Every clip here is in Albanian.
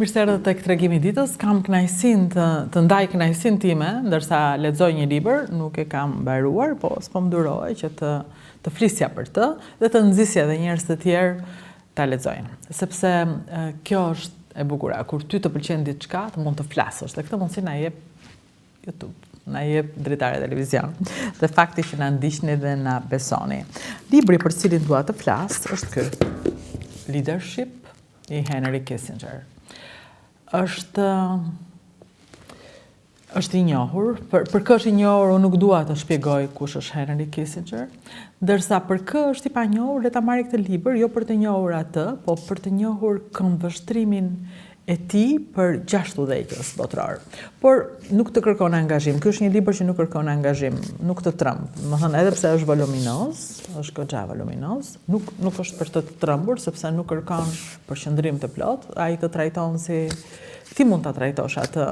Mirë se erdhët tek tregimi i ditës. Kam kënaqësinë të ndaj kënaqësinë time, ndërsa lexoj një libër, nuk e kam mbaruar, po s'po më durohej që të flisja për të dhe të nxjisja edhe njerëz të tjerë ta lexojnë. Sepse kjo është e bukur, kur ty të pëlqen diçka, të mund të flasësh. Dhe këtë mundësi na jep YouTube, na jep dritare televizion. Dhe fakti që na ndiqni dhe na besoni. Libri për cilin dua të flas është ky. Leadership i Henry Kissinger. Është i njohur, për kë është i njohur, unë nuk dua të shpjegoj kush është Henry Kissinger, ndërsa për kë është i panjohur, le ta marrë këtë libër, jo për të njohur atë, po për të njohur këmbvështrimin e tij për 6 udhëheqës botror. Por nuk të kërkon angazhim. Ky është një libër që nuk kërkon angazhim, nuk të tremb. Domethënë edhe pse është voluminoz, është goxha voluminoz, nuk është për të trembur sepse nuk kërkon përqendrim të plot. Ai të trajton si ti mund ta trajtosh atë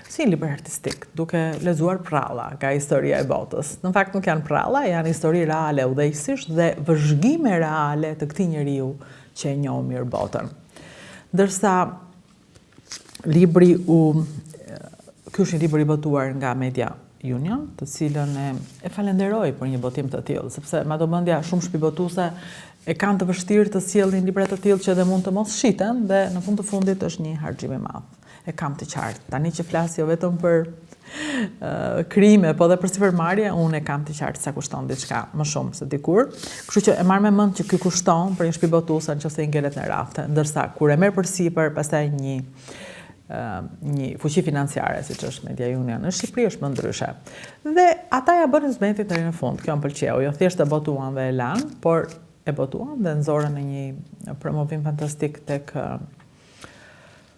si një libër artistik, duke lexuar pralla nga historia e botës. Në fakt nuk janë pralla, janë histori reale udhëheqësish dhe vëzhgime reale të këtij njeriu që e njoh mirë botën. Ndërsa libri ky është një libër i botuar nga Media Union, të cilën e falenderoj për një botim të tillë, sepse madhomendja shumë shpibotuese e kanë të vështirë të sjellin libra të tillë që dhe mund të mos shiten dhe në fund të fundit është një harxhim i madh. E kam të qartë. Tani që flas jo vetëm për krime, po dhe për sipërmarrje, unë e kam të qartë sa kushton diçka më shumë se dikur. Kështu që e marr me mend që ky kushton për një shpibotuese nëse i ngelet në rafte, ndërsa kur e merr përsipër pastaj një fuqi financiare siç është Media Union në Shqipëri është më ndryshe. Dhe ata ja bënë zmetin deri në fund. Kjo më pëlqeu. Jo thjesht e botuan dhe e lan, por e botuan dhe nxorën në një promovim fantastik tek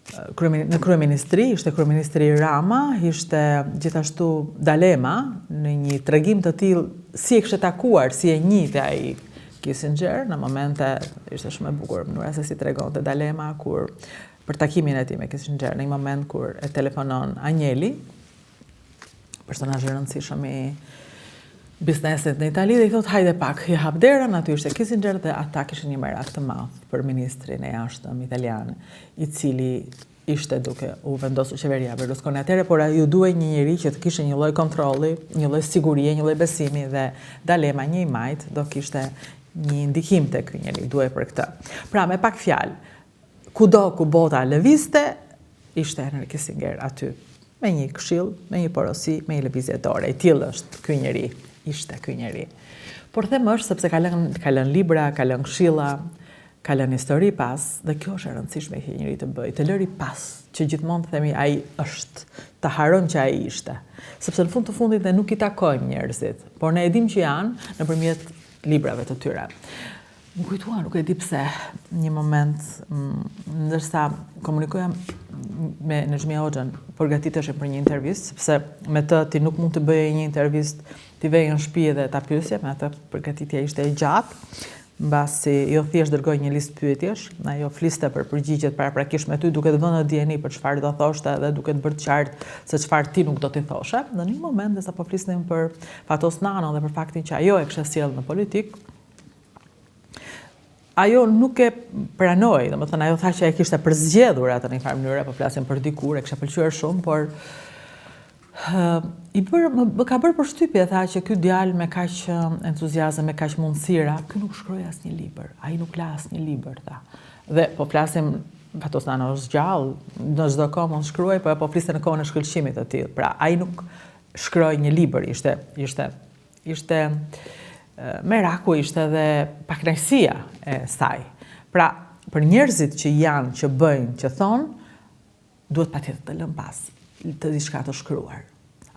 në kryeministri, ishte kryeministri Rama, ishte gjithashtu Dalema në një tregim të tillë si e kishte takuar, si e njihte ai Kissinger, në momente ishte shumë e bukur mënyra se si tregonte Dalema për takimin e tij me Kissinger, në një moment kur e telefonon Agnelli, personazh i rëndësishëm i biznesit në Itali, dhe i thot hajde pak, i hap derën, aty ishte Kissinger dhe ata kishin një merak të madh për ministrin e jashtëm italian, i cili ishte duke u vendosur qeveria Berlusconi atëherë, por ju duhej një njeri që të kishte një lloj kontrolli, një lloj sigurie, një lloj besimi dhe Dalema një i majt do kishte një ndikim tek ky njeri, duhej për këtë. Pra me pak fjalë, kudo ku bota lëvizte, ishte Henry Kissinger aty, me një këshill, me një porosi, me një lëvizje dore. I tillë është ky njeri. Ishte ky njeri. Por them është sepse ka lënë libra, ka lënë këshilla, ka lënë histori pas, dhe kjo është e rëndësishme që njëri të bëjë, të lëri pas, që gjithmonë themi ai është, ta haron që ai ishte. Sepse në fund të fundit ne nuk i takojmë njerëzit, por ne e dim që janë nëpërmjet librave të tyre. Më kujtua, nuk e di pse, një moment, ndërsa komunikoja me Nexhmia Hoxhën, përgatiteshe për një intervistë, sepse me të ti nuk mund të bëje një intervistë, ti vej në shtëpi dhe ta pyesje, me atë përgatitja ishte e gjatë, mbasi jo thjesht dërgoj një listë pyetjesh, ajo fliste për përgjigjet paraprakisht me ty, duke të vënë dieni për çfarë do thoshte dhe duke të bërë qartë se çfarë ti nuk do t'i thoshe. Në një moment, sa po flisnim për Fatos Nanon dhe për faktin që ajo e kishte sjellë në politikë, ajo nuk e pranoi, domethënë ajo tha që e kishte përzgjedhur atë në një farë mënyrë, po flasim për dikur, e kishte pëlqyer shumë, por më ka bërë përshtypje, tha që ky djalë me kaq entuziazëm, me kaq mundësira, ky nuk shkroi asnjë libër, ai nuk la asnjë libër, tha. Dhe po flasim Fatos Nanon është gjallë, në çdo kohë mund shkruaj, po fliste në kohën e shkëlqimit të tillë. Pra ai nuk shkroi një libër, ishte meraku, ishte edhe pakënaqësia e saj. Pra, për njerëzit që janë, që bëjnë, që thonë, duhet patjetër të lënë pas të diçka të shkruar.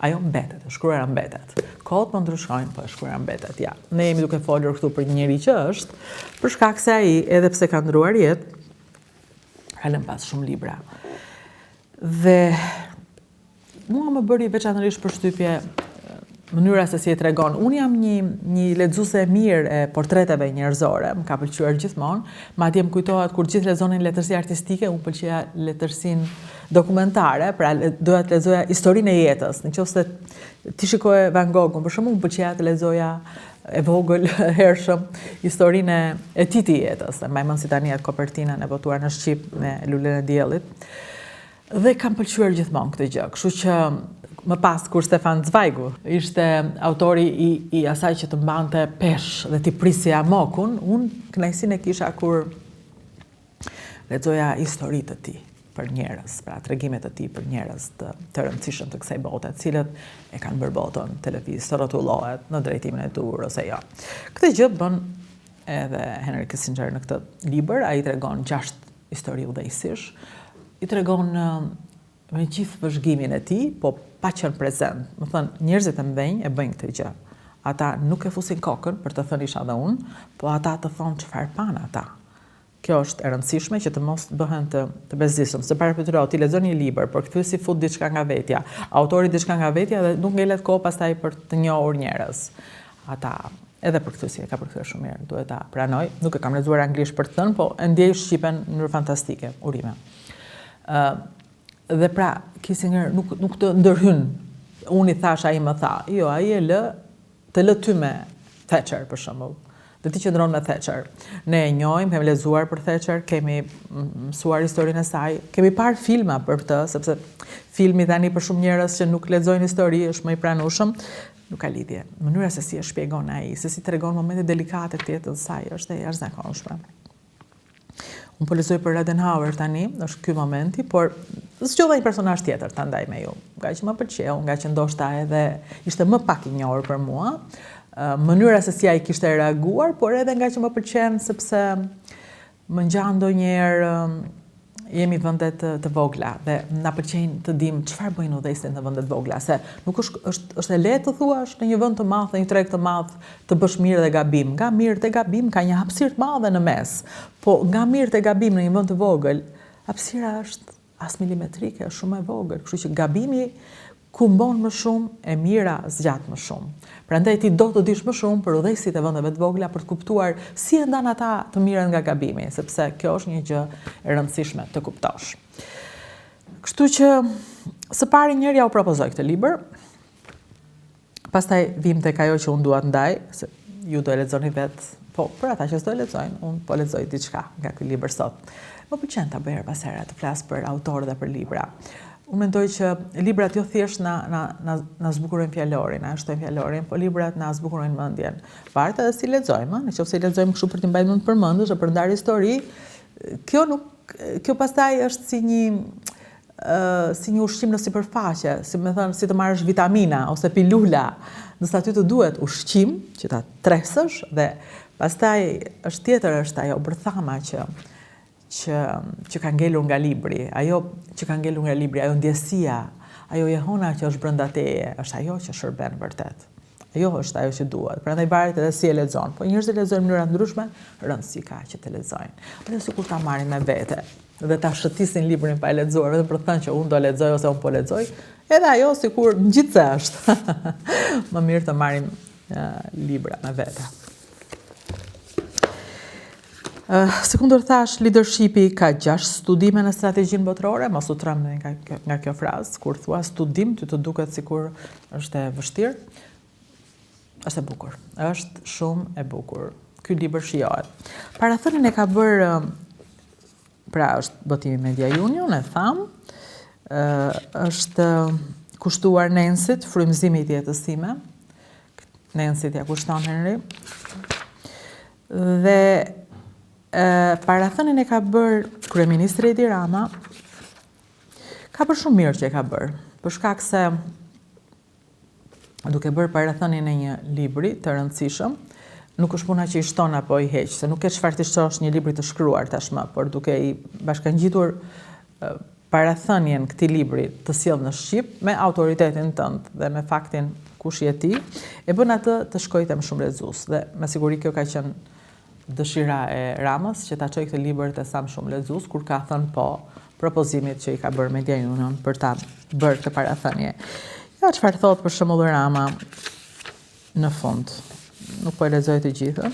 Ajo mbetet, e shkruara mbetet. Kohët po ndryshojnë, po e shkruara mbetet, ja. Ne jemi duke folur këtu për një njeri që është, për shkak se ai, edhe pse ka ndruar jetë, ka lënë pas shumë libra. Dhe mua më bëri veçanërisht përshtypje mënyra se si e tregon. Unë jam një lexuese e mirë e portreteve njerëzore, më ka pëlqyer gjithmonë, madje më kujtohet kur gjithë lexonin letërsi artistike, unë pëlqeja letërsinë dokumentare, pra doja të lexoja historinë e jetës. Nëse ti shikoje Van Goghun, për shembull, më pëlqeja të lexoja e vogël hershëm historinë e tij të jetës. Mbaj mend si tani atë kopertinën e botuar në Shqip me Lulën e Diellit. Dhe kam pëlqyer gjithmonë këtë gjë. Kështu që më pas kur Stefan Zweig ishte autori i asaj që të mbante peshë dhe t'i prisja mokun, unë kënaqësinë e kisha kur lexoja historitë të tij për njerëz, pra tregimet e tij për njerëz të rëndësishëm të kësaj bote, të cilët e kanë bërë botën televiz, të rrotullohet në drejtimin e dur ose jo. Këtë gjë bën edhe Henry Kissinger në këtë libër, ai tregon 6 histori udhëheqësish, i tregon me gjithë vëzhgimin e tij, po pa qenë prezent. Më thënë, njerëzit e mëdhenj e bëjnë këtë gjë. Ata nuk e fusin kokën për të thënë isha dhe unë, po ata të thonë çfarë pan ata. Kjo është e rëndësishme që të mos bëhen të bezdisëm. Se parapetro, ti lexon një libër, por kthyesi fut diçka nga vetja, autori diçka nga vetja dhe nuk ngelet kohë pastaj për të njohur njerëz. Ata edhe për kthyesi e ka përkthyer shumë mirë, duhet ta pranoj. Nuk e kam lexuar anglisht për të thënë, po e ndjej shqipen në mënyrë fantastike, urime. Dhe pra, Kissinger nuk të ndërhyn. Unë i thash, ai më tha. Jo, ai të lë ty me Thatcher, për shembull. Dhe ti qëndron me Thatcher. Ne e njohim, kemi lexuar për Thatcher, kemi mësuar historinë e saj, kemi parë filma për këtë, sepse filmi tani për shumë njerëz që nuk lexojnë histori është më i pranueshëm, nuk ka lidhje. Mënyra se si e shpjegon ai, se si tregon momente delikate të jetës së saj është e jashtëzakonshme. Unë po lexoj për Adenauer tani, është ky momenti, por zgjodha një personazh tjetër ta ndaj me ju. Nga që më pëlqeu, nga që ndoshta edhe ishte më pak i njohur për mua, mënyra se si ai kishte reaguar, por edhe nga që më pëlqen sepse më ngjan ndonjëherë jemi vende të vogla dhe na pëlqejnë të dim çfarë bëjnë udhëheqësit në vende të vogla, se nuk është e lehtë të thuash në një vend të madh, në një treg të madh, të bësh mirë dhe gabim. Nga mirë dhe gabim ka një hapësirë të madhe në mes, po nga mirë dhe gabim në një vend të vogël, hapësira është as milimetrike, është shumë e vogël, kështu që gabimi kumbon më shumë, e mira zgjat më shumë. Prandaj ti do të dish më shumë për udhëheqësit e vendeve të vogla për të kuptuar si e ndan ata të mirën nga gabimi, sepse kjo është një gjë e rëndësishme të kuptosh. Kështu që së pari njëri ja u propozoi këtë libër. Pastaj vim tek ajo që unë dua të ndaj, se ju do e lexoni vetë, po për ata që s'do e lexojnë, unë po lexoj diçka nga ky libër sot. Më pëlqen ta bëj her pas here të flas për autorë dhe për libra. Unë mendoj që librat jo thjesht na zbukurojnë fjalorin, na shtojnë fjalorin, po librat na zbukurojnë mendjen. Varet edhe si lexojmë, nëse i lexojmë kështu për të mbajtur në përmendje, për ndar histori, kjo pastaj është si një ushqim në sipërfaqe, si të marrësh vitamina ose pilula, nëse aty të duhet ushqim që ta tresësh dhe pastaj është ajo bërthama që ka ngelur nga libri, ajo që ka ngelur nga libri, ajo ndjesia, ajo jehona që është brenda teje, është ajo që shërben vërtet. Ajo është ajo që duhet. Prandaj varet edhe si e lexon. Po njerëzit lexojnë në mënyra ndryshme, rëndësi ka që të lexojnë. Edhe sikur ta marrin me vete dhe ta shëtisin librin pa e lexuar, vetëm për të thënë që unë do lexoj ose unë po lexoj, edhe ajo sikur ngjitse është. Më mirë të marrim libra me vete. Sekundër thash, leadershipi ka 6 studime në strategjinë botërore, mos u trem nga kjo frazë, kur thua studim, ty të duket sikur është e vështirë. Është e bukur, është shumë e bukur. Ky libër shijohet. Parathënien e ka bërë, pra është botimi Media Union, e tham, është kushtuar Nancyt, frymëzimi i jetës time. Nancyt ja kushton Henry. Dhe parathënien e ka bërë kryeministri Edi Rama. Ka bërë shumë mirë që e ka bërë, për shkak se duke bërë parathënien e një libri të rëndësishëm, nuk është puna që i shton apo i heq, se nuk e çfarë të shtosh një libri të shkruar tashmë, por duke i bashkangjitur parathënien këtij libri të sjell në shqip me autoritetin tënd dhe me faktin kush je ti, e bën atë të shkojë te më shumë lexues dhe me siguri kjo ka qenë dëshira e Ramës që ta çojë këtë libër te sa më shumë lexues kur ka thënë po propozimit që i ka bërë Media Union për ta bërë këtë parathënie. Ja çfarë thot për shembull Rama në fund. Nuk po e lexoj të gjithën.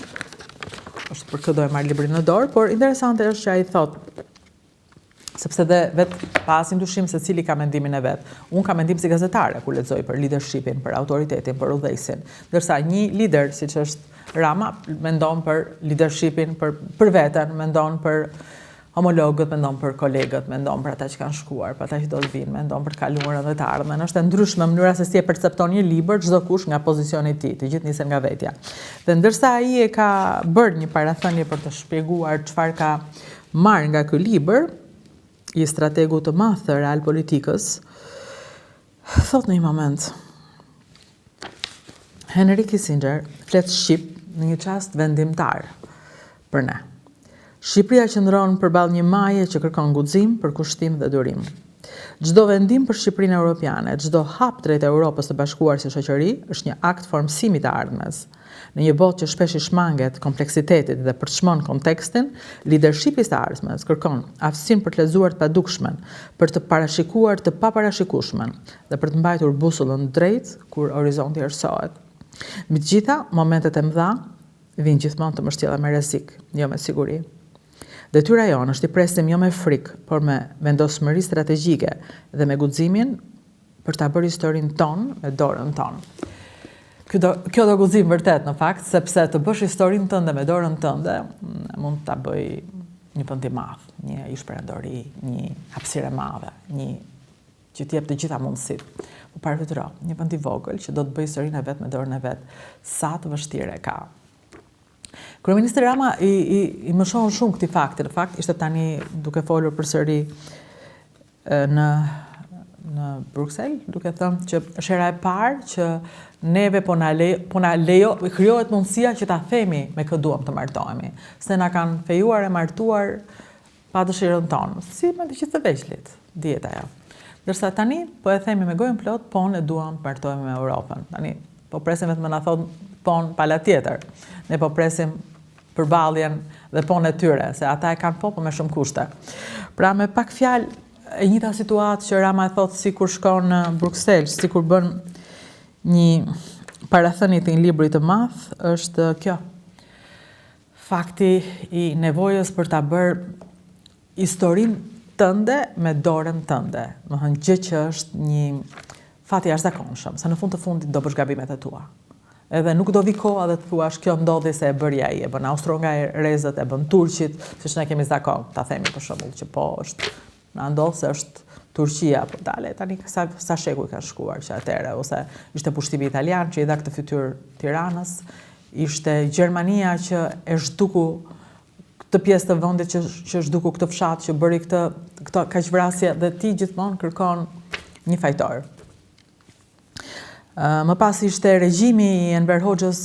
Është për këtë do e marr librin në dorë, por interesante është që ai thot sepse dhe vetë pasim dyshim se cili ka mendimin e vetë. Unë ka mendim si gazetare kur lexoj për leadershipin, për autoritetin, për udhëheqësin. Ndërsa një lider, siç është Rama, mendon për leadershipin, për veten, mendon për homologët, mendon për kolegët, mendon për ata që kanë shkuar, për ata që do të vinë, mendon për të kaluarën dhe të ardhmen. Është e ndryshme mënyra se si e percepton një libër çdo kush nga pozicioni i tij, të gjithë nisen nga vetja. Dhe ndërsa ai e ka bërë një parathënie për të shpjeguar çfarë ka marrë nga ky libër, i strategu të madh të realpolitikës, thot në një moment, Henry Kissinger flet shqip në një çast vendimtar për ne. Shqipëria qëndron përballë një maje që kërkon guxim, përkushtim dhe durim. Çdo vendim për Shqipërinë Europiane, çdo hap drejt Europës së Bashkuar si shoqëri, është një akt formësimi të ardhmes. Në një botë që shpesh i shmanget kompleksitetit dhe përçmon kontekstin, leadershipi i ardhmes kërkon aftësinë për të lexuar të padukshmen, për të parashikuar të paparashikueshmen dhe për të mbajtur busullën drejt kur horizonti erësohet. Mbi të gjitha, momentet e mëdha vijnë gjithmonë të mbështjella me rrezik, jo me siguri. Detyra jonë është i presim jo me frikë, por me vendosmëri strategjike dhe me guximin për ta bërë historinë tonë me dorën tonë. Kjo do guxim vërtet në fakt, sepse të bësh historinë tënde me dorën tënde, mund ta bëj një vend i madh, një ish-perandori, një hapësirë e madhe, një që t'jep të gjitha mundësitë. Po parafitro, një vend i vogël që do të bëj historinë e vet me dorën e vet, sa të vështirë e ka. Kryeministri Rama i mëshon shumë këtij fakti. Në fakt ishte tani duke folur përsëri në Bruxelles, duke thënë që është hera e parë që neve po na krijohet mundësia që ta themi me kë duam të martohemi. Se na kanë fejuar e martuar pa dëshirën tonë, si me të gjithë të veçlit, dihet ajo. Ndërsa tani po e themi me gojën plot, po ne duam të martohemi me Europën. Tani po presim vetëm na thonë pon pala tjetër. Ne po presim përballjen dhe ponë e tyre, se ata e kanë po me shumë kushte. Pra me pak fjalë, e njëjta situatë që Rama e thotë sikur shkon në Bruxelles, sikur bën një parathënie të një libri të madh, është kjo. Fakti i nevojës për ta bërë historinë tënde me dorën tënde. Do të thënë gjë që është një fat i jashtëzakonshëm, se në fund të fundit do bësh gabimet e tua. Edhe nuk do vi koha dhe të thuash kjo ndodhi se e bëri ai, e bën Austro-Hungarezët, e bën Turqit, siç ne kemi zakon, ta themi për shembull që po është na ndodh se është Turqia, po dale tani sa shekuj kanë shkuar që atëre, ose ishte pushtimi italian që i dha këtë fytyrë Tiranës, ishte Gjermania që e zhduku këtë pjesë të vendit që zhduku këtë fshat që bëri këtë kaqvrasje dhe ti gjithmonë kërkon një fajtor. Më pas ishte regjimi i Enver Hoxhës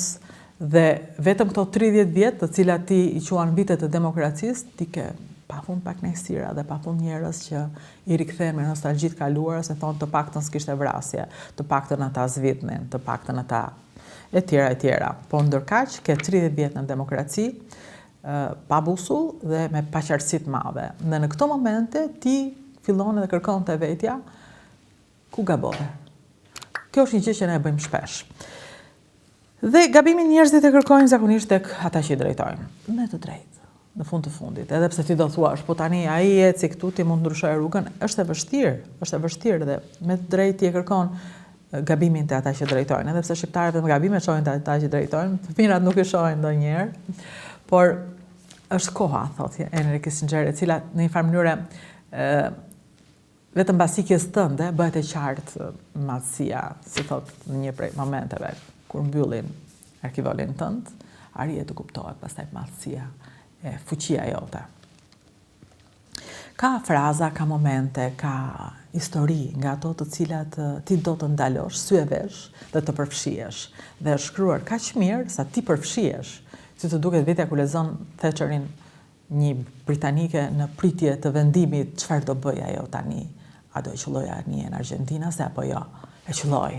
dhe vetëm këto 30 vjet, të cilat ti i quan vitet të demokracisë, ti ke pafund pak kënaqësira dhe pafund njerëz që i rikthehen me nostalgji të kaluara, se thonë të paktën s'kishte vrasje, të paktën ata zvidhnin, të paktën ata e tjera. Po ndërkaq ke 30 vjet në demokraci, pa busull dhe me paqartësi të madhe. Dhe në këto momente ti fillon edhe kërkon te vetja ku gabove. Kjo është një gjë që ne e bëjmë shpesh. Dhe gabimin njerëzit e kërkojnë zakonisht tek ata që i drejtojnë. Me të drejtë, në fund të fundit. Edhe pse ti do thuash, po tani ai eci këtu ti mund ndryshoj rrugën, është e vështirë dhe me të drejtë ti e kërkon gabimin te ata që drejtojnë. Edhe pse shqiptarët vetëm gabimet shohin te ata që drejtojnë, fëmijët nuk e shohin ndonjëherë. Por është koha, thotë Henry Kissinger, e cila në një farë mënyrë vetëm basikjes tënde bëhet e qartë madhësia, si thot në një prej momenteve, kur mbyllin arkivolin tënd, arrihet të kuptohet pastaj madhësia e fuqia jote. Ka fraza, ka momente, ka histori nga ato të cilat ti do të ndalosh, sy e vesh dhe të përfshihesh. Dhe është shkruar kaq mirë sa ti përfshihesh, si të duket vetja kur lexon Thatcherin, një britanike në pritje të vendimit çfarë do bëj ajo tani. A do e qëlloja një në Argentina, se apo jo, e qëlloj,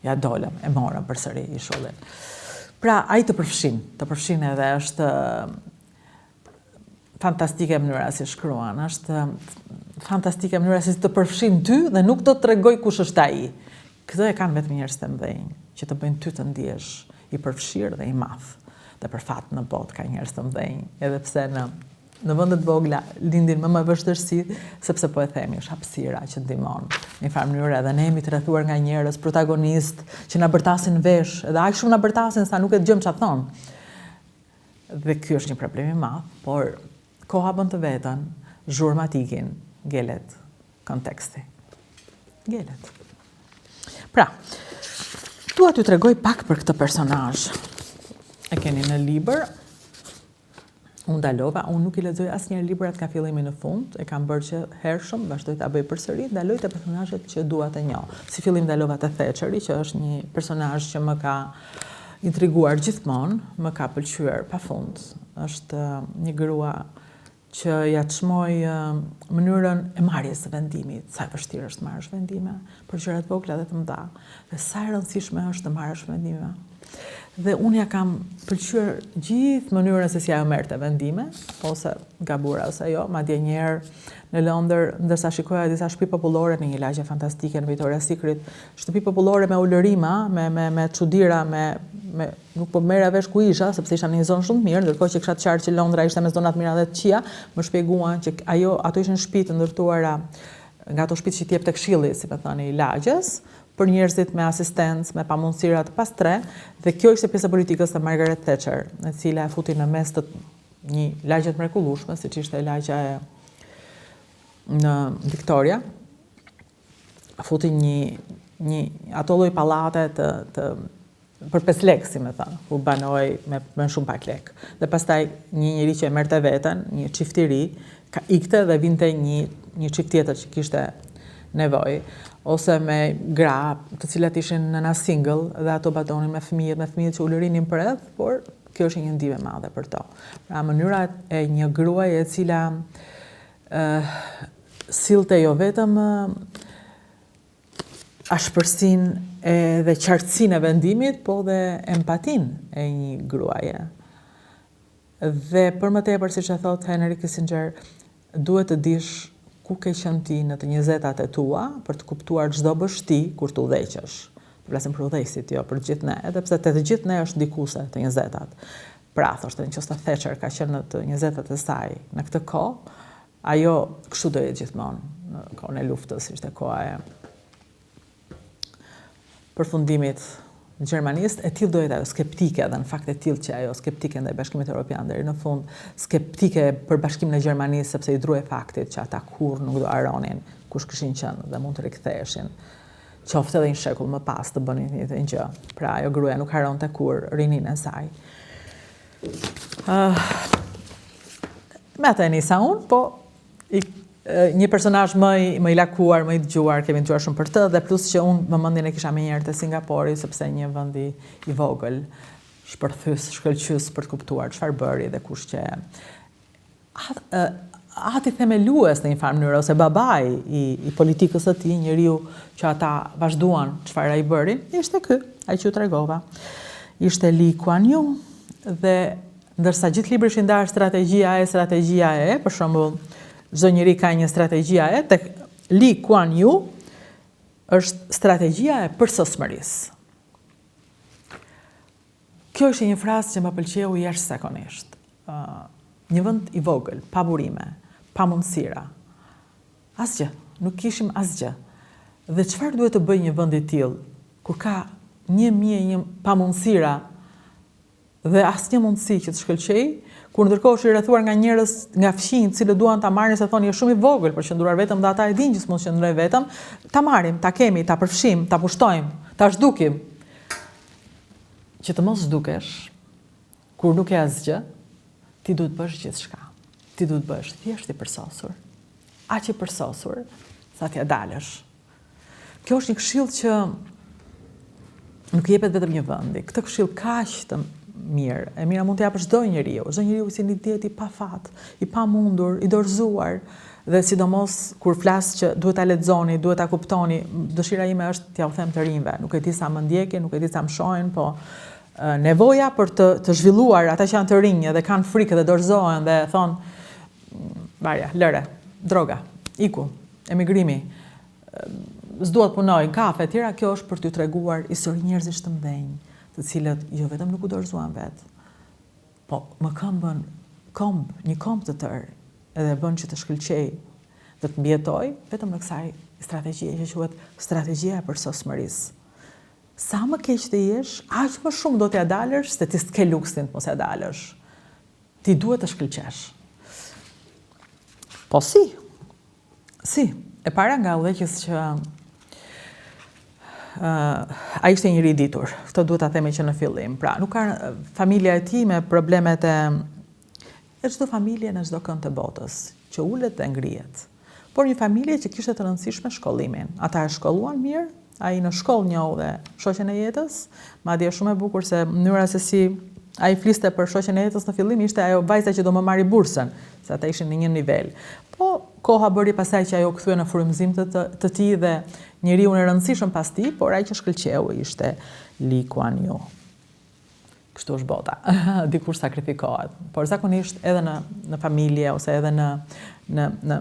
ja dolem, e morëm përsëri i shullin. Pra, ai të përfshin edhe është fantastike mënyra si shkruan, është fantastike mënyra si të përfshin ty dhe nuk do të tregoj kush është ai. Këtë e kanë vetëm njerëz të mëdhenj, që të bëjnë ty të ndihesh i përfshirë dhe i madh. Dhe për fat në botë ka njerëz të mëdhenj, edhe pse në në vendet vogla lindin më vështirësi, sepse po e themi, është hapësira që ndihmon. Në një farë mënyrë edhe ne jemi të rrethuar nga njerëz protagonist që na bërtasin vesh, edhe aq shumë na bërtasin sa nuk e dëgjojmë çfarë thon. Dhe ky është një problem i madh, por koha bën të vetën, zhurmatikin, gelet konteksti. Gelet. Pra, dua t'ju tregoj pak për këtë personazh. E keni në libër. Unë ndalova, unë nuk i lexoj asnjëherë librat nga fillimi në fund, e kam bërë që hershëm, vazhdoj ta bëj përsëri, ndaloj te personazhet që dua të njoh. Si fillim ndalova te Thatcheri, që është një personazh që më ka intriguar gjithmonë, më ka pëlqyer pafund. Është një grua që ja çmoi mënyrën e marrjes së vendimit, sa e vështirë është marrësh vendime për gjëra të vogla dhe të mëdha, dhe sa e rëndësishme është të marrësh vendime. Dhe unë ja kam pëlqyer gjithë mënyrën se si ajo merrte vendime, ose gabura ose jo, madje një herë në Londër, ndërsa shikoja disa shtëpi popullore në një lagje fantastike në Victoria's Secret, shtëpi popullore me ulërima, me çuditëra, nuk po merra vesh ku isha, sepse isha në një zonë shumë të mirë, ndërkohë që kisha të qartë që Londra ishte me zonat mira dhe të këqija, më shpjeguan që ato ishin shtëpi të ndërtuara nga ato shtëpi që t'jep tek këshilli, si më thoni, i lagjes, për njerëzit me asistencë, me pamundësira të pastre, dhe kjo ishte pjesa politikës së Margaret Thatcher, e cila e futi në mes të një lagje të mrekullueshme, siç ishte lagja në Victoria, futi ato lloj pallate për 5 lekë, si më thënë, ku banoj me shumë pak lekë. Dhe pastaj një njeri që e merrte veten, një çift i ri, ikte dhe vinte një çift tjetër që kishte nevojë, ose me gra të cilat ishin nëna single dhe ato batonin me fëmijët që ulërinin përreth, por kjo është një ndihmë e madhe për to. Pra mënyra e një gruaje e cila sillte jo vetëm ashpërsinë dhe qartësinë e vendimit, po dhe empatinë e një gruaje. Dhe për më tepër, siç e thot Henry Kissinger, duhet të dish ku ke qenë ti në të 20-tat e tua për të kuptuar çdo bështi kur të udhëheqësh. Flasim për udhëheqësit, jo për të gjithë ne, edhe pse të gjithë ne është dikuese të 20-tat. Pra, thoshte nëse Thatcher ka qenë në të 20-tat e saj në këtë kohë, ajo kështu do jetë gjithmonë në kohën e luftës, ishte koha e përfundimit në Gjermanisë, e tillë do jetë ajo skeptike, dhe në fakt e tillë që ajo skeptike ndaj Bashkimit Evropian deri në fund, skeptike për Bashkimin e Gjermanisë, sepse i droi faktit që ata kurrë nuk do haronin kush kishin qenë dhe mund të riktheheshin. Qoftë edhe një shekull më pas të bënin një të gjë. Pra ajo gruaja nuk haronte kur rinin e saj. Me atë e nisa unë, po një personazh më i lakuar, më i dëgjuar, kemi dëgjuar shumë për të, dhe plus që unë vëmendjen e kisha më njëherë te Singapori, sepse një vend i vogël, shpërthys, shkëlqys për të kuptuar çfarë bëri dhe kush që ati themelues në një farë mënyrë, ose babai i politikës së tij, njeriu që ata vazhduan çfarë ai bëri, ishte ky, ai që ju tregova. Ishte Lee Kuan Yew, dhe ndërsa gjithë libri ishin ndarë strategjia e, për shembull, çdo njeri ka një strategjia e, tek Lee Kuan Yew është strategjia e përsosmërisë. Kjo është një frazë që më pëlqeu jashtëzakonisht. Një vend i vogël, pa burime, pa mundësira. Asgjë, nuk kishim asgjë. Dhe çfarë duhet të bëjë një vend i tillë, kur ka 1001 pamundësira dhe asnjë mundësi që të shkëlqej, kur ndërkohë është i rrethuar nga njerëz nga fqinjtë, cilët duan ta marrin, se thonë, "Je shumë i vogël për qëndruar vetëm", dhe ata e dinë që s'mund të qëndroj vetëm, ta marrim, ta kemi, ta përfshim, ta pushtojmë, ta zhdukim. Që të mos zhdukesh, kur nuk e asgjë, ti duhet bësh gjithçka. Ti duhet bësh thjesht i përsosur. Aq i përsosur sa t'ja dalësh. Kjo është një këshill që nuk jepet vetëm një vendi. Këtë këshill kaq të mirë, e mira mund të japësh çdo njeriu. Çdo njeriu si një diet i pa fat, i pa mundur, i dorëzuar, dhe sidomos kur flas që duhet ta lexoni, duhet ta kuptoni, dëshira ime është t'ja u them të rinjve. Nuk e di sa më ndjekin, nuk e di sa më shohin, po nevoja për të zhvilluar ata që janë të rinj dhe kanë frikë dhe dorëzohen dhe thon varja, lëre, droga, iku, emigrimi, s'dua të punoj, kafe, tjera, kjo është për t'ju treguar histori njerëzish të mëdhenj, të cilët jo vetëm nuk u dorëzuan vet, po më këmbën një komb të tërë, edhe bën që të shkëlqej dhe të mbjetoj, vetëm në kësaj strategjie që quhet strategjia e përsosmërisë. Sa më keq të jesh, aq më shumë do t'ja dalësh se ti s'ke luksin të mos ja dalësh. Ti duhet të shkëlqesh. Po si, e para nga udhëheqës që a ishte njëri i ditur, këtë duhet ta themi që në fillim. Pra, nuk ka familja e tij me problemet e çdo familje në çdo kënd të botës, që ulet dhe ngrihet. Por një familje që kishte të rëndësishme shkollimin. Ata e shkolluan mirë, ai në shkollë njohu dhe shoqen e jetës, madje shumë e bukur se mënyra se si ai fliste për shoqen e jetës në fillim ishte ajo vajza që do më marri bursën, se ata ishin në një nivel. Po koha bëri pasaj që ajo kthye në frymëzim të tij dhe njeriu i rëndësishëm pas tij, por ai që shkëlqeu ishte Lee Kuan Yew. Kështu është bota. Dikush sakrifikohet. Por zakonisht edhe në familje ose edhe në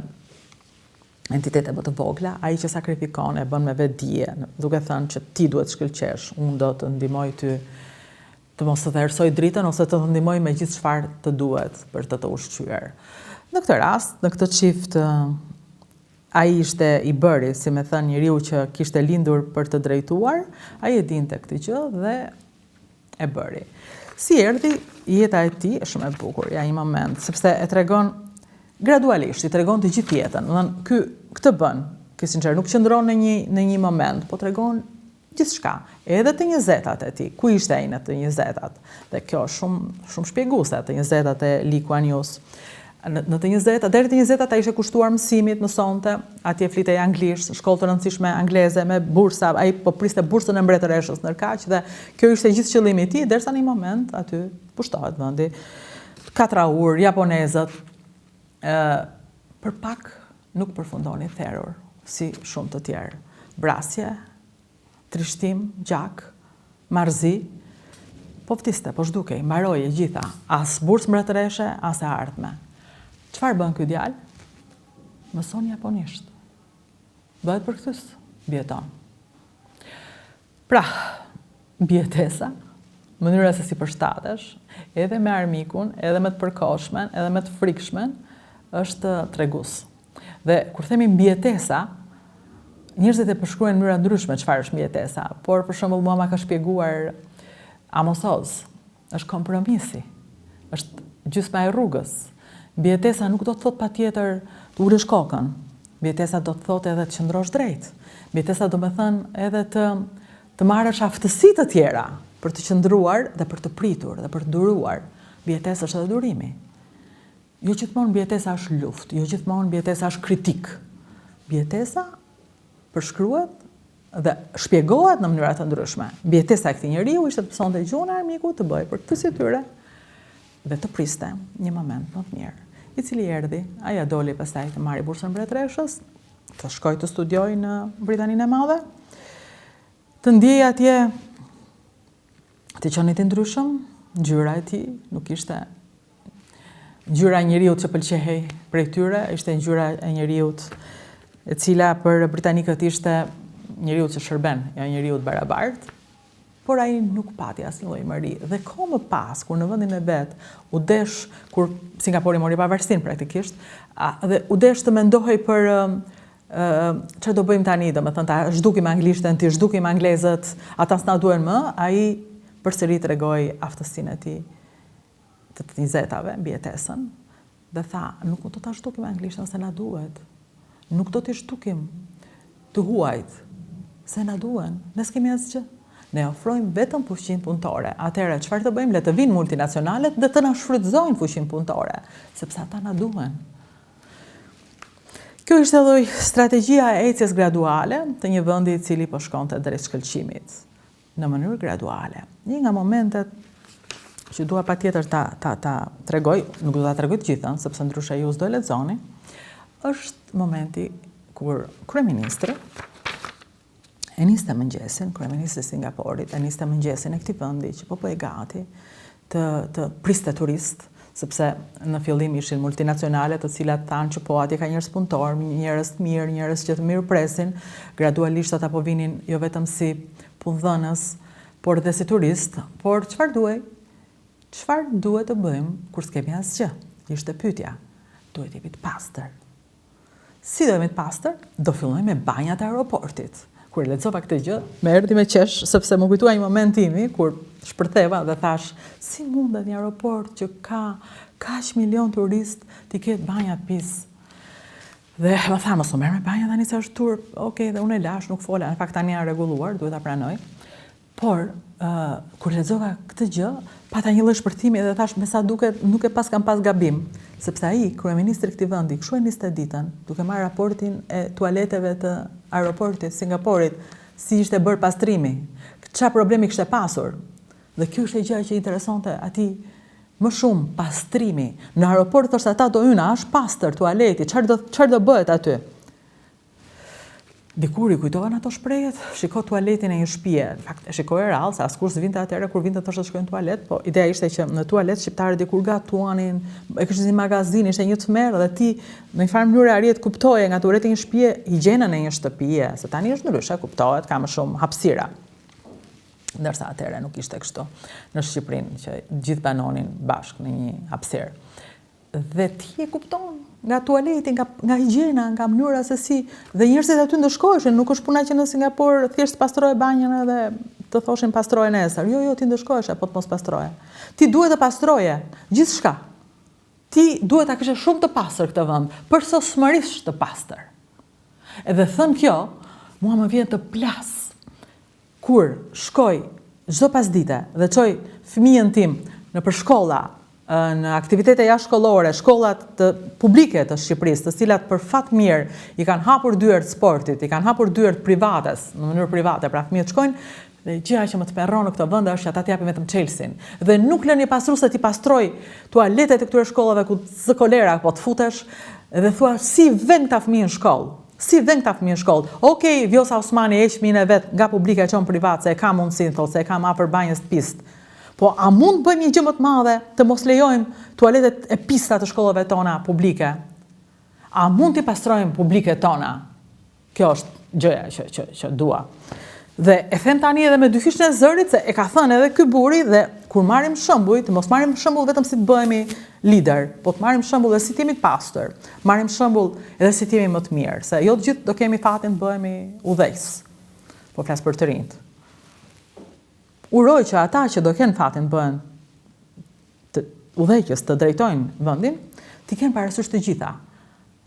entitete më të vogla, ai që sakrifikon e bën me vetdije, duke thënë që ti duhet shkëlqesh, unë do të ndihmoj ty të mos të thersoj dritën ose të ndihmoj me gjithë çfarë të duhet për të ushqyer. Në këtë rast, në këtë çift, ai ishte i bëri, si me thënë njeriu që kishte lindur për të drejtuar, ai e dinte këtë gjë dhe e bëri. Si erdhi jeta e tij është shumë e bukur, ja një moment, sepse e tregon gradualisht, i tregon të gjithë jetën. Do të thënë, këtë bën, Kissinger nuk qëndron në një moment, po tregon gjithçka, edhe të 20-tat e tij. Ku ishte ai në të 20-tat? Dhe kjo është shumë shpjeguese, të 20-tat e Lee Kuan Yew-s. Në të 20-tat, deri të 20-tat ai ishte kushtuar mësimit, mësonte, atje flitej anglisht, shkollë të rëndësishme angleze me bursa, ai po priste bursën e mbretëreshës ndërkaq dhe kjo ishte gjithë qëllimi i tij, derisa në një moment aty pushtohet vendi. 4 urë, japonezët, për pak nuk përfundoni therrur, si shumë të tjerë. Vrasje, trishtim, gjak, marrëzi, po vdiste, po zhdukej, mbaroi e gjitha, as bursë mbretëreshe, as e ardhme. Çfarë bën ky djalë? Mëson japonisht. Bëhet përkthyes, bjeton. Pra, bjetesa, mënyra se si përshtatesh, edhe me armikun, edhe me të përkohshmen, edhe me të frikshmen, është tregues. Dhe kur themi mbjetesa, njerëzit e përshkruajnë në mënyra ndryshme çfarë është mbjetesa, por për shembull mua ma ka shpjeguar Amos Oz, është kompromisi, është gjysma e rrugës. Mbjetesa nuk do të thotë patjetër të ulësh kokën. Mbjetesa do të thotë edhe të qëndrosh drejt. Mbjetesa do të thënë edhe të marrësh aftësi të tjera për të qëndruar dhe për të pritur dhe për të duruar. Mbjetesa është edhe durimi. Jo gjithmonë mbjetesa është luftë, jo gjithmonë mbjetesa është kritik. Mbjetesa përshkruhet dhe shpjegohet në mënyra të ndryshme. Mbjetesa e këtij njeriu ishte të mësonte gjuhën e armikut, të bëjë përkthyesje tyre dhe të priste një moment më të mirë, i cili erdhi, aja doli pastaj të marri bursën mbretëreshës, të shkoj të studioj në Britaninë e Madhe, të ndjej atje të qenit i ndryshëm, ngjyra e tij nuk ishte ngjyra e njeriut që pëlqehej prej tyre, ishte ngjyra e njeriut e cila për britanikët ishte njeriu që shërben, jo njeriu të barabartë. Por ai nuk pati asnjë lloj mëri. Dhe kohë më pas, kur në vendin e vet, u desh, kur Singapori mori pavarësinë praktikisht, dhe u desh të mendohej për çfarë do bëjmë tani, domethënë ta zhdukim anglishtën, ti zhdukim anglezët, ata s'na duhen më, ai përsëri tregoi aftësinë e tij të 20-tave, mbjetesën, dhe tha, nuk do ta zhdukim anglishtën se na duhet. Nuk do t'i zhdukim të huajt, se na duhen. Ne s'kemi asgjë. Ne ofrojmë vetëm fuqinë punëtore. Atëherë, çfarë të bëjmë? Le të vinë multinacionalet dhe të na shfrytëzojnë fuqinë punëtore, sepse ata na duhen. Kjo ishte lloj strategjia e ecjes graduale të një vendi i cili po shkonte drejt shkëlqimit, në mënyrë graduale. Një nga momentet që dua patjetër ta tregoj, nuk do ta tregoj të gjithën, sepse ndryshe ju s'do e lexoni, është momenti kur kryeministri e niste mëngjesin, kryeministri i Singaporit, e niste mëngjesin e këtij vendi që po e gati të priste turist, sepse në fillim ishin multinacionale të cilat thanë që po atje ka njerëz punëtor, njerëz të mirë, njerëz që të mirë presin, gradualisht ata po vinin jo vetëm si punëdhënës, por dhe si turist, por çfarë duhet të bëjmë kur s'kemi asgjë? ishte pyetja, duhet jemi të pastër. Si do jemi të pastër? Do fillojmë me banjat e aeroportit. Kur lexova këtë gjë, më erdhi me qesh, sepse më kujtua një moment timi kur shpërtheva dhe thash, si mundet një aeroport që ka kaq milion turist t'i ketë banja pis. Dhe më tha, mos u merr me banja tani se është turp. Okej, dhe unë e lash, nuk fola, në fakt tani janë rregulluar, duhet ta pranoj. Por kur lexova këtë gjë, pata një lloj shpërthimi dhe thash, me sa duket, nuk e kam pas gabim, sepse ai, kryeministri i këtij vendi, kshu e niste ditën, duke marrë raportin e tualeteve të aeroportit Singaporit, si ishte bërë pastrimi, çfarë problemi kishte pasur. Dhe kjo është e gjë që interesonte atij më shumë, pastrimi. Në aeroport thoshte ata do hyna, është pastër tualeti, çfarë do bëhet aty? Dikur i kujtovan ato shprehet, shiko tualetin e një shtëpie. Në fakt e shikoj rrallë, se askush s'vinte atëherë kur vinte thoshte të shkojnë në tualet, po ideja ishte që në tualet shqiptarët dikur gatuanin, e kishin një magazin, ishte një tmerr dhe ti në një farë mënyrë arrije të kuptoje nga tualeti i një shtëpie higjienën e një shtëpie, se tani është ndryshe, kuptohet, ka më shumë hapësira. Ndërsa atëherë nuk ishte kështu në Shqipërinë që gjithë banonin bashkë në një hapësirë. Dhe ti e kupton nga tualeti, nga higjiena, nga mënyra se si dhe njerëzit aty ndëshkoheshin, nuk është puna që në Singapur thjesht pastroje banjën edhe të thoshin pastroje nesër. Jo, ti ndëshkoheshe, po të mos pastroje. Ti duhet të pastroje gjithçka. Ti duhet ta kishe shumë të pastër këtë vend, përsosmërisht të pastër. Edhe thënë kjo, mua më vjen të plas kur shkoj çdo pasdite dhe çoj fëmijën tim nëpër shkolla, në aktivitete jashtëshkollore, shkollat publike të Shqipërisë, të cilat për fat mirë i kanë hapur dyert sportit, i kanë hapur dyert privates, në mënyrë private, pra fëmijët shkojnë, dhe gjëja që më të perron në këtë vend është që ata t'japin vetëm Chelsea-n. Dhe nuk lënë një pastruese ti pastroj tualetet e këtyre shkollave ku zë kolera po të futesh dhe thua si vën ta fëmijën në shkollë. Si vën ta fëmijën në shkollë. Okej, Vjosa Osmani heq fëmijën e vet nga publika e çon privat se e ka mundësinë, thotë se e kam afër banjës të pistë. Po a mund bëjmë një gjë më të madhe të mos lejojmë tualetet e pista të shkollave tona publike? A mund t'i pastrojmë publiket tona? Kjo është gjëja që dua. Dhe e them tani edhe me dy fishën e zërit, se e ka thënë edhe ky buri dhe kur marrim shembuj, të mos marrim shembull vetëm si të bëhemi lider, po të marrim shembull edhe si të jemi të pastër, marrim shembull edhe si të jemi më të mirë, se jo të gjithë do kemi fatin të bëhemi udhëheqës. Po flas për të rinjt. Uroj që ata që do kenë fatin bëhen të udhëheqës, të drejtojnë vendin, t'i kenë parasysh të gjitha.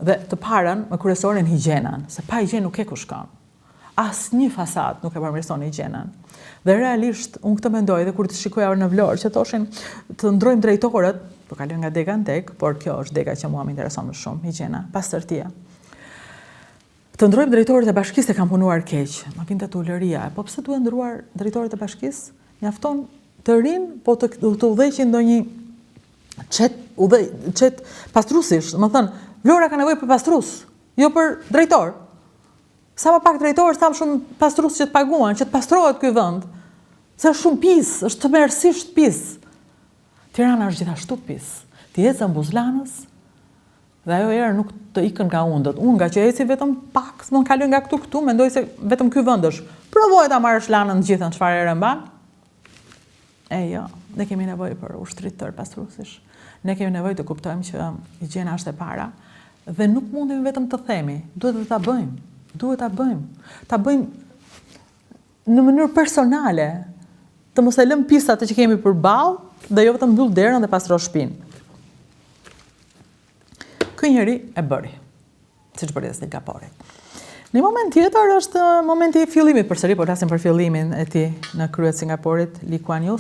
Dhe të parën me kryesorin higjienën, se pa higjenë nuk e ku shkon. Asnjë fasad nuk e përmirëson higjienën. Dhe realisht unë këtë mendoj dhe kur të shikoja në Vlorë që thoshin të ndrojmë drejtorët, po kalojnë nga dega në deg, por kjo është dega që mua më intereson më shumë, higjiena, pastërtia. Të ndrojmë drejtorët e bashkisë e kam punuar keq, ma vinte tulëria. Po pse duhet ndruar drejtorët e bashkisë? Mjafton të rinë, po të udhëheqin ndonjë çet pastruesish, më thënë, Vlora ka nevojë për pastrues, jo për drejtor. Sa më pak drejtor, sa më shumë pastrues që të paguan, që të pastrohet ky vend. Se është shumë pis, është tmerrsisht pis. Tirana është gjithashtu pis. Ti ecën Buzlanës, dhe ajo herë nuk të ikën nga undët. Unë nga që eci vetëm pak, s'mund kaloj nga këtu, mendoj se vetëm ky vend është. Provoj ta marrësh lanën të gjithën çfarë herë mban. Jo, ne kemi nevojë për ushtrit tërë pastruesish. Ne kemi nevojë të kuptojmë që higjiena është e para dhe nuk mundemi vetëm të themi, duhet të ta bëjmë. Duhet ta bëjmë. Ta bëjmë në mënyrë personale, të mos e lëm pistat që kemi përballë dhe jo vetëm mbyll derën dhe pastro shtëpinë. Ky njeri e bëri, siç bëri në Singapore. Në një moment tjetër është momenti i fillimit, përsëri po flasim për fillimin e tij në krye të Singaporit, Lee Kuan Yew,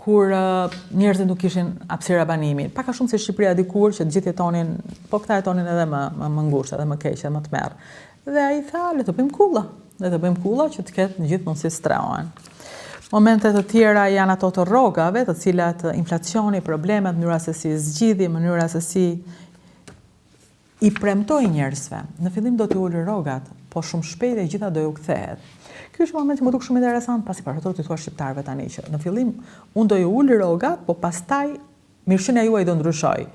kur njerëzit nuk kishin hapësira banimi. Pak a shumë si Shqipëria dikur që të gjithë jetonin, po këta jetonin edhe më ngushtë, edhe më keq, edhe më tmerr. Dhe ai tha, le të bëjmë kulla që të ketë në gjithë mundësi strehohen. Momente të tjera janë ato të rrogave, të cilat inflacioni, problemet, mënyra se si zgjidhi, mënyra se si i premtoi njerëzve. Në fillim do t'i ulë rrogat, po shumë shpejt e gjitha do ju kthehet. Ky është moment që më duk shumë interesant, pasi para të thua shqiptarëve tani që në fillim unë do ju ul rrogat, po pastaj mirësinë juaj do ndryshoj.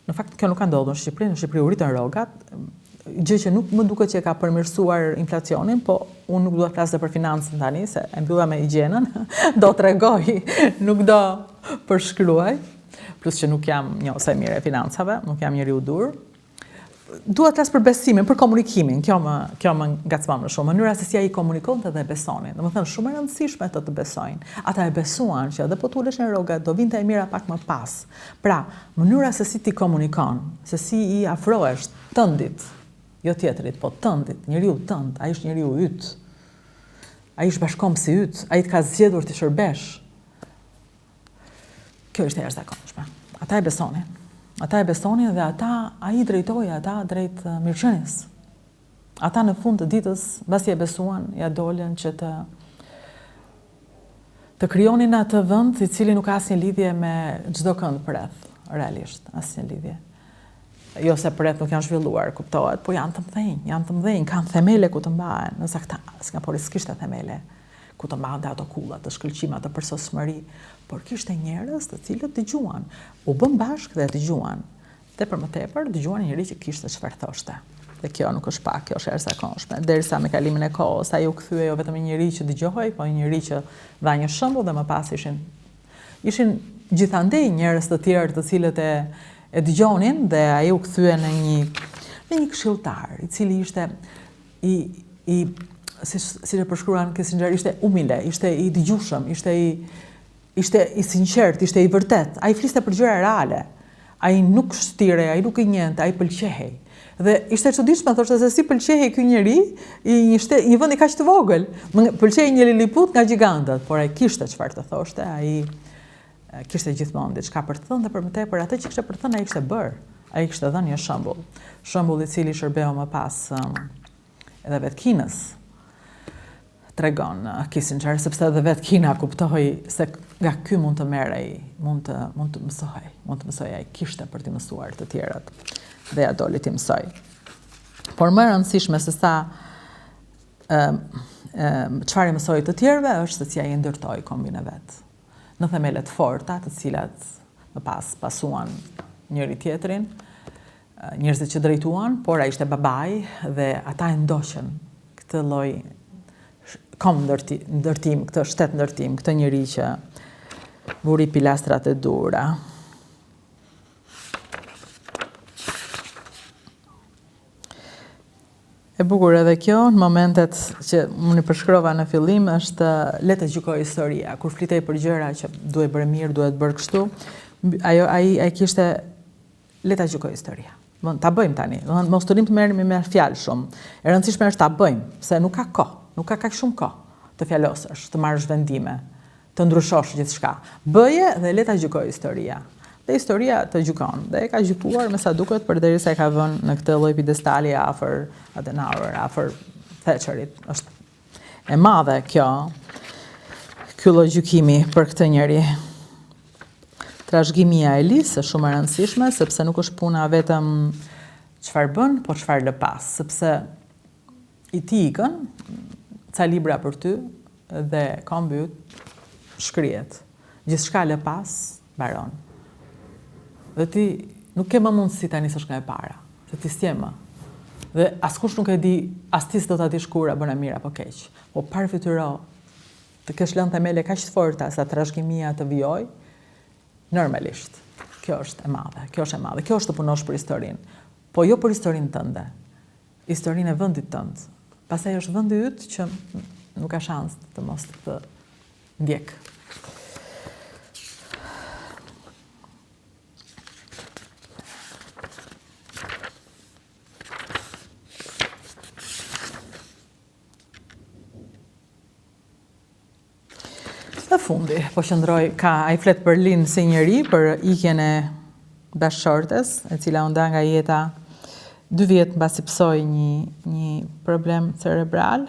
Në fakt kjo nuk ka ndodhur në Shqipëri u ritën rrogat, gjë që nuk më duket që ka përmirësuar inflacionin, po unë nuk dua të flas për financën tani, se e mbylla me higjienën, do t'rregoj, nuk do përshkruaj. plus që nuk jam njohëse e mirë e financave, nuk jam njeriu dur. Dua të flas për besimin, për komunikimin, kjo më ngacmon më shumë. Mënyra se si ai komunikonte dhe besonin. Domethënë shumë e rëndësishme të besojnë. Ata e besuan që edhe po tulesh në rroga do vinte e mira pak më pas. Pra, mënyra se si ti komunikon, se si i afrohesh tëndit, jo tjetrit, po tëndit, njeriu tënd, ai është njeriu yt. Ai është bashkëkombësi yt, ai të ka zgjedhur të shërbesh. Kjo është e jashtëzakonshme. Ata e besonin. Ata e besonin dhe ai drejtoi ata drejt mirëqenies. Ata në fund të ditës, mbasi e besuan, ja dolën që të krijonin atë vend i cili nuk ka asnjë lidhje me çdo kënd përreth, realisht, asnjë lidhje. Jo se përreth nuk janë zhvilluar, kuptohet, po janë të mëdhenj, kanë themele ku të mbahen, nëse këta, Singapuri s'kishte themele ku të mbahen ato kulla, të shkëlqima, të përsosmëri, por kishte njerëz të cilët dëgjuan, u bën bashkë dhe dëgjuan. Dhe për më tepër dëgjuan njëri që kishte çfarë thoshte. Dhe kjo nuk është pak, kjo është e jashtëzakonshme. Derisa me kalimin e kohës ai u kthye jo vetëm një njeri që dëgjohej, po një njeri që dha një shembull dhe më pas ishin gjithandej njerëz të tjerë të cilët e dëgjonin dhe ai u kthye në një këshilltar, i cili ishte si e përshkruan Kissinger, ishte umile, ishte i dëgjueshëm, ishte i sinqert, ishte i vërtet. Ai fliste për gjëra reale. Ai nuk shtire, ai nuk i njente, ai pëlqehej. Dhe ishte çuditshme, thoshte se si pëlqehej ky njeri i një vendi kaq të vogël. Pëlqehej një liliput nga gjigantët, por ai kishte çfarë të thoshte, ai kishte gjithmonë diçka për të thënë dhe për më tepër atë që kishte për të thënë ai kishte bërë. Ai kishte dhënë një shembull. Shembull i cili shërbeu më pas edhe vetë Kinës. Tregon Kissinger, sepse edhe vetë Kina kuptoi se nga ky mund të merrej, mund të mësoj, ai kishte për të mësuar të tjerat dhe ja doli të mësoj. Por më e rëndësishme se sa çfarë mësoi të tjerëve është se si ai ndërtoi kombin e vet. Në themele të forta, të cilat më pas pasuan njëri tjetrin, njerëzit që drejtuan, por ai ishte babai dhe ata e ndoqën këtë lloj ndërtim, këtë shtet ndërtim, këtë njeri që vuri pilastrat e dura. E bukur edhe kjo, në momentet që unë i përshkrova në fillim, është le të gjykoj historia. Kur flitej për gjëra që duhet bërë mirë, duhet bërë kështu, ai kishte le ta gjykoj historia. Ta bëjmë tani, mos të rim të merremi me fjalë shumë. E rëndësishme është ta bëjmë, se nuk ka kohë. Nuk ka kaq shumë kohë të fjalosësh, të marrësh vendime, të ndryshosh gjithçka. Bëje dhe le ta gjykoj historia. Dhe historia të gjykon. Dhe e ka gjykuar me sa duket përderisa e ka vënë në këtë lloj piedestali afër Adenauer, afër Thatcherit. Është e madhe kjo. Ky lloj gjykimi për këtë njeri. Trashëgimia e Elis është shumë e rëndësishme sepse nuk është puna vetëm çfarë bën, por çfarë lë pas, sepse i ti ikën ca libra për ty dhe ka mbyt, shkrihet. Gjithçka lë pas, mbaron. Dhe ti nuk ke më mundësi ta nisësh nga e para, se ti s'je më. Dhe askush nuk e di, as ti s'do ta dish kur a bën e mirë apo keq. Po parfytyro të kesh lënë themele kaq të forta sa trashëgimia të vijoj, normalisht. Kjo është e madhe, kjo është e madhe. Kjo është të punosh për historinë, po jo për historinë tënde. Historinë e vendit tënd. Pastaj është vendi yt që nuk ka shans të mos të ndjek. Në fundi, po qëndroj, ai flet për Lin si njeri, për ikjen e bashkëshortes, e cila u nda nga jeta 2 vjet mbasi psoi një problem cerebral.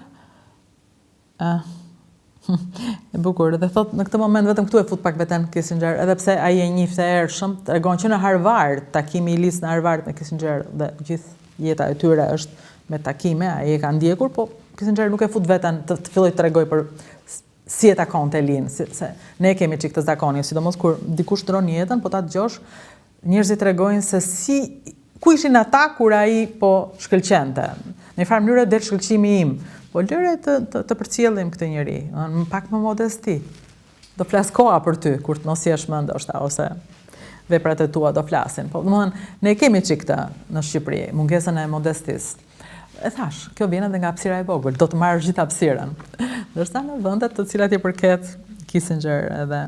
E bukur, dhe thot në këtë moment vetëm këtu e fut pak veten Kissinger, edhe pse ai e njihte hershëm, tregon që në Harvard, takimi i Lis në Harvard me Kissinger dhe gjithë jeta e tyre është me takime, ai e ka ndjekur, po Kissinger nuk e fut veten të filloj të tregoj për si e takonte Lin, se ne kemi çik të zakonin, sidomos kur dikush ndron jetën, po ta dëgjosh, njerëzit tregojnë se ku ishin ata kur ai po shkëlqente. Në një farë mënyrë del shkëlqimi im, po lëre të përcjellim këtë njeri, pak më modesti. Do flas koha për ty kur të mos jesh më ndoshta ose veprat e tua do flasin. Po, domethënë, ne kemi çik këtë në Shqipëri, mungesën e modestisë. E thash, kjo vjen edhe nga hapësira e vogël, do të marrësh gjithë hapësirën. Ndërsa në vendet të cilat i përket Kissinger edhe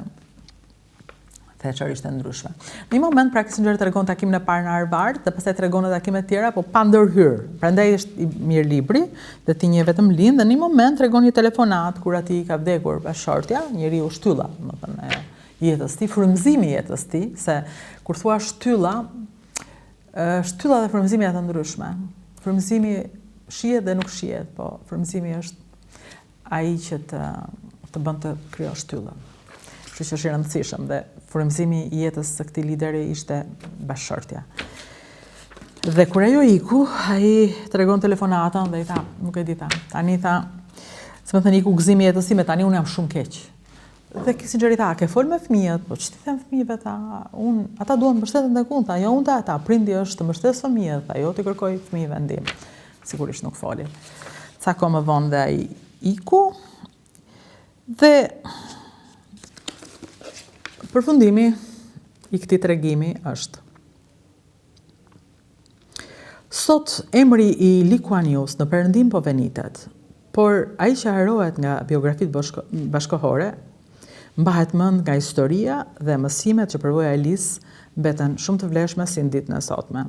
Thatcherisht e ndryshme. Në një moment, pra Kissinger tregon takimin e parë në Harvard dhe pastaj tregon edhe takime të tjera, po pa ndërhyrë. Prandaj është i mirë libri dhe ti njeh vetëm lind dhe në një moment tregon një telefonat kur aty ka vdekur bashortja, njeriu shtylla, domethënë jetës tij, frymëzimi i jetës tij, se kur thua shtylla dhe frymëzimi janë të ndryshme. Frymëzimi shihet dhe nuk shihet, po frymëzimi është ai që të bën të krijosh shtyllën. Kështu që është i rëndësishëm dhe frymëzimi i jetës së këtij lideri ishte bashortja. Dhe kur ajo iku, ai tregon telefonatën dhe i tha, nuk e di ta. Tani tha, se më thënë iku gëzimi i jetës time, tani unë jam shumë keq. Dhe Kissinger i tha, ke fol me fëmijët, po ç'ti them fëmijëve ta, ata duan të mbështeten tek unë, tha, jo unë ta, prindi është të mbështes fëmijët, tha, jo ti kërkoj fëmijëve ndihmë. Sigurisht nuk foli. Ca kohë më vonë dhe ai iku dhe përfundimi i këtij tregimi është: sot emri i Lee Kuan Yew në perëndim po venitet, por ai që harohet nga biografitë bashkëkohore mbahet mend nga historia dhe mësimet që përvoja e Lis mbeten shumë të vlefshme si në ditën e sotme.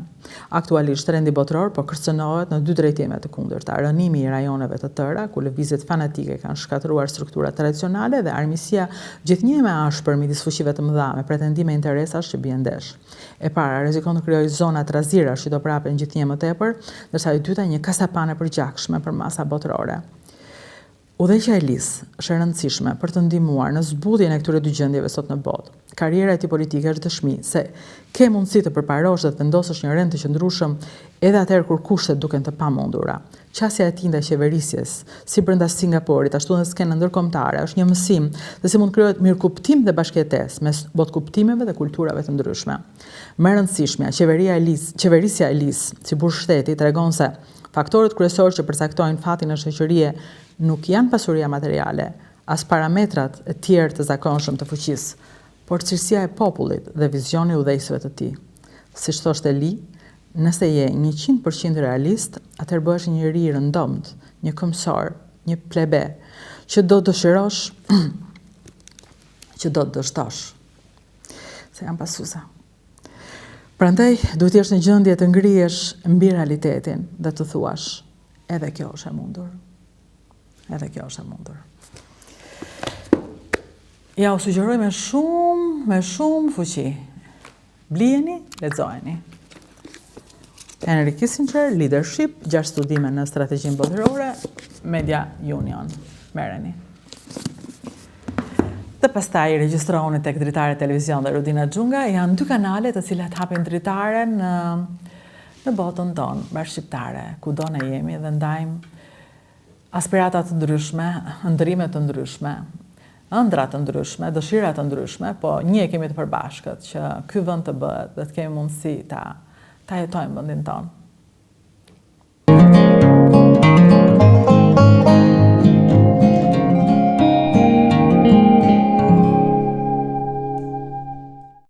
Aktualisht trendi botror po kërcënohet në dy drejtime të kundërta: rënimi i rajoneve të tëra, ku lëvizjet fanatike kanë shkatëruar strukturat tradicionale dhe armiqësia gjithnjë më ashpër midis fuqive të mëdha me pretendime interesash që bien ndesh. E para rrezikon të krijojë zona trazirash që do prapen gjithnjë më tepër, ndërsa e dyta një kasapane përgjakshme për masa botrore. Udhëheqja e Lis është e rëndësishme për të ndihmuar në zbutjen e këtyre dy gjendjeve sot në botë. Karriera e tij politike është dëshmi se ke mundësi të përparosh dhe të vendosësh një rend të qëndrueshëm edhe atëherë kur kushtet duken të pamundura. Qasja e tij ndaj qeverisjes, si brenda Singapurit, ashtu në skenën ndërkombëtare, është një mësim se si mund krijohet mirëkuptim dhe bashkëjetesë mes botkuptimeve dhe kulturave të ndryshme. Më e rëndësishmja, qeverisja e Lis, si burg shteti, tregon se faktorët kryesorë që përcaktojnë fatin në shoqërie nuk janë pasuria materiale, as parametrat e tjerë të zakonshëm të fuqisë, por cilësia e popullit dhe vizioni udhëheqësve të tij. Siç thoshte Lee, nëse je 100% realist, atëherë bëhesh një njeri i rëndomt, një këmbësor, një plebe, që do dëshirosh, që do të dështosh. Se jam pasuesa. Prandaj, duhet të jesh në gjendje të ngrihesh mbi realitetin dhe të thuash, edhe kjo është e mundur. Edhe kjo është e mundur. Ja, u sugjeroj me shumë fuqi. Blijeni, lexojeni. Henry Kissinger, Leadership, 6 studime në strategjinë botërore, Media Union. Merreni. Dhe pastaj regjistroni tek Dritare Televizion dhe Rudina Xhunga, janë 2 kanale të cilat hapin dritaren në botën tonë, bashkëshqiptare, kudo ne jemi dhe ndajmë aspirata të ndryshme, ndërime të ndryshme, ëndra të ndryshme, dëshira të ndryshme, po një kemi të përbashkët që ky vend të bëhet dhe të kemi mundësi ta jetojmë vendin tonë.